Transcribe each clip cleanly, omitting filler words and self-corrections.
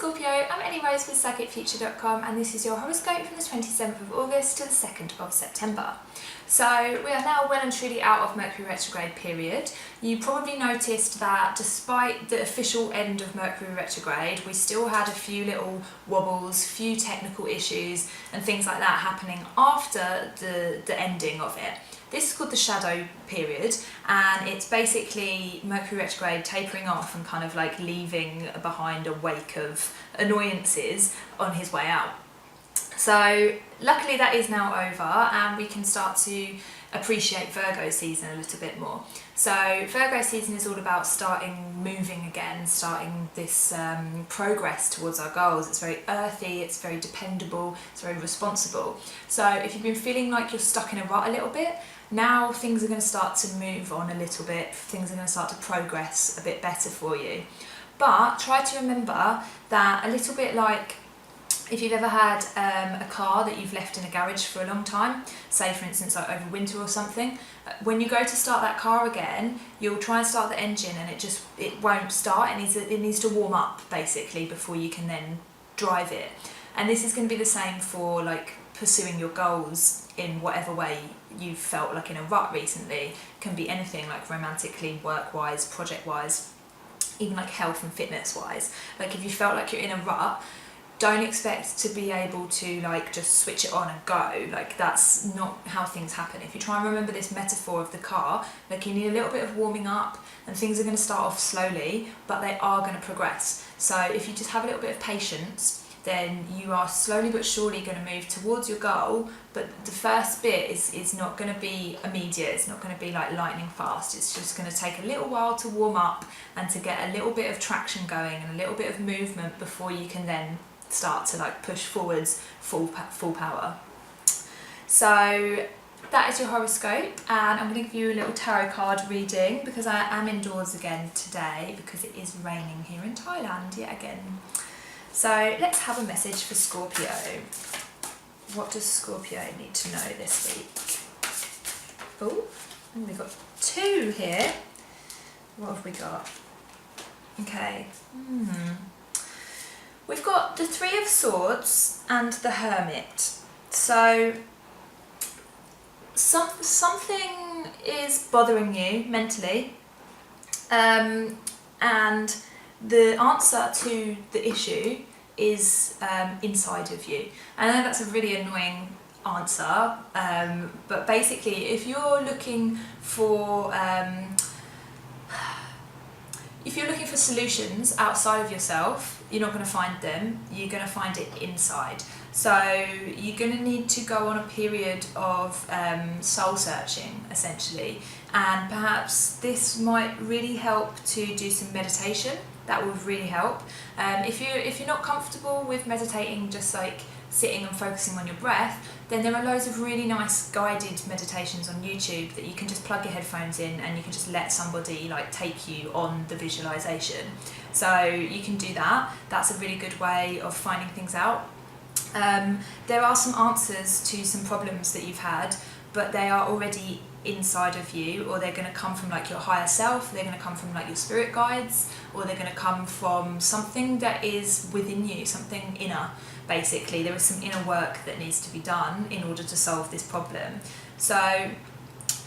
Scorpio, I'm Ellie with PsychicFuture.com, and this is your horoscope from the 27th of August to the 2nd of September. So we are now well and truly out of Mercury retrograde period. You probably noticed that despite the official end of Mercury retrograde, we still had a few little wobbles, few technical issues and things like that happening after the ending of it. This is called the shadow period, and it's basically Mercury retrograde tapering off and kind of like leaving behind a wake of annoyances on his way out. So luckily that is now over, and we can start to appreciate Virgo season a little bit more. So Virgo season is all about starting moving again, starting this progress towards our goals. It's very earthy, it's very dependable, it's very responsible. So if you've been feeling like you're stuck in a rut a little bit, now things are going to start to move on a little bit, things are going to start to progress a bit better for you. But try to remember that a little bit like if you've ever had a car that you've left in a garage for a long time, say for instance like over winter or something, when you go to start that car again, you'll try and start the engine and it won't start. It needs to warm up basically before you can then drive it. And this is going to be the same for like pursuing your goals in whatever way you've felt like in a rut recently. Can be anything, like romantically, work-wise, project-wise, even like health and fitness-wise. Like if you felt like you're in a rut, don't expect to be able to like just switch it on and go. Like that's not how things happen. If you try and remember this metaphor of the car, like you need a little bit of warming up and things are going to start off slowly, but they are going to progress. So if you just have a little bit of patience, then you are slowly but surely going to move towards your goal. But the first bit is not going to be immediate, it's not going to be like lightning fast. It's just going to take a little while to warm up and to get a little bit of traction going and a little bit of movement before you can then start to like push forwards full power. So that is your horoscope, and I'm going to give you a little tarot card reading because I am indoors again today because it is raining here in Thailand yet again. So let's have a message for Scorpio. What does Scorpio need to know this week? Oh, we've got two here. What have we got? Okay. We've got the Three of Swords and the Hermit. So something is bothering you mentally, and the answer to the issue is inside of you. I know that's a really annoying answer, but basically if you're looking for solutions outside of yourself, you're not going to find them, you're going to find it inside. So you're going to need to go on a period of soul searching essentially, and perhaps this might really help to do some meditation. That would really help. If you're not comfortable with meditating, just like sitting and focusing on your breath, then there are loads of really nice guided meditations on YouTube that you can just plug your headphones in and you can just let somebody like take you on the visualization. So you can do that. That's a really good way of finding things out. There are some answers to some problems that you've had, but they are already inside of you, or they're going to come from like your higher self, they're going to come from like your spirit guides, or they're going to come from something that is within you, something inner. Basically there is some inner work that needs to be done in order to solve this problem. So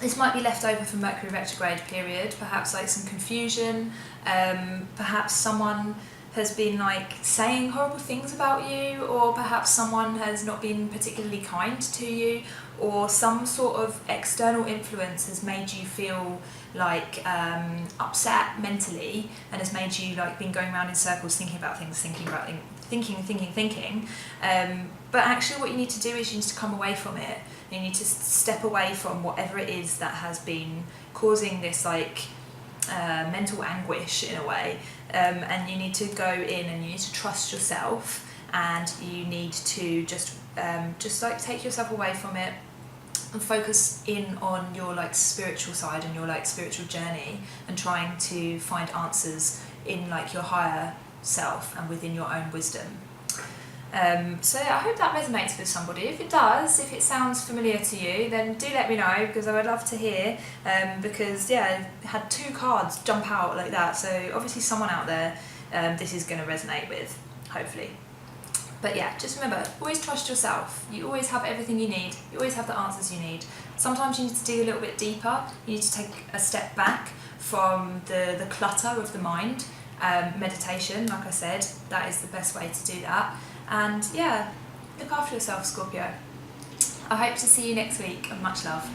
this might be left over from Mercury retrograde period, perhaps like some confusion, perhaps someone has been like saying horrible things about you, or perhaps someone has not been particularly kind to you, or some sort of external influence has made you feel like upset mentally and has made you like been going around in circles thinking about things, thinking. But actually what you need to do is you need to come away from it. You need to step away from whatever it is that has been causing this like mental anguish in a way, and you need to go in and you need to trust yourself, and you need to just like take yourself away from it and focus in on your like spiritual side and your like spiritual journey, and trying to find answers in like your higher self and within your own wisdom. So yeah, I hope that resonates with somebody. If it does, if it sounds familiar to you, then do let me know, because I would love to hear, because yeah, I had two cards jump out like that, so obviously someone out there this is going to resonate with. hopefully. But yeah, just remember, always trust yourself. You always have everything you need. You always have the answers you need. Sometimes you need to dig a little bit deeper. You need to take a step back from the clutter of the mind. Meditation, like I said, that is the best way to do that. And yeah, look after yourself, Scorpio. I hope to see you next week, and much love.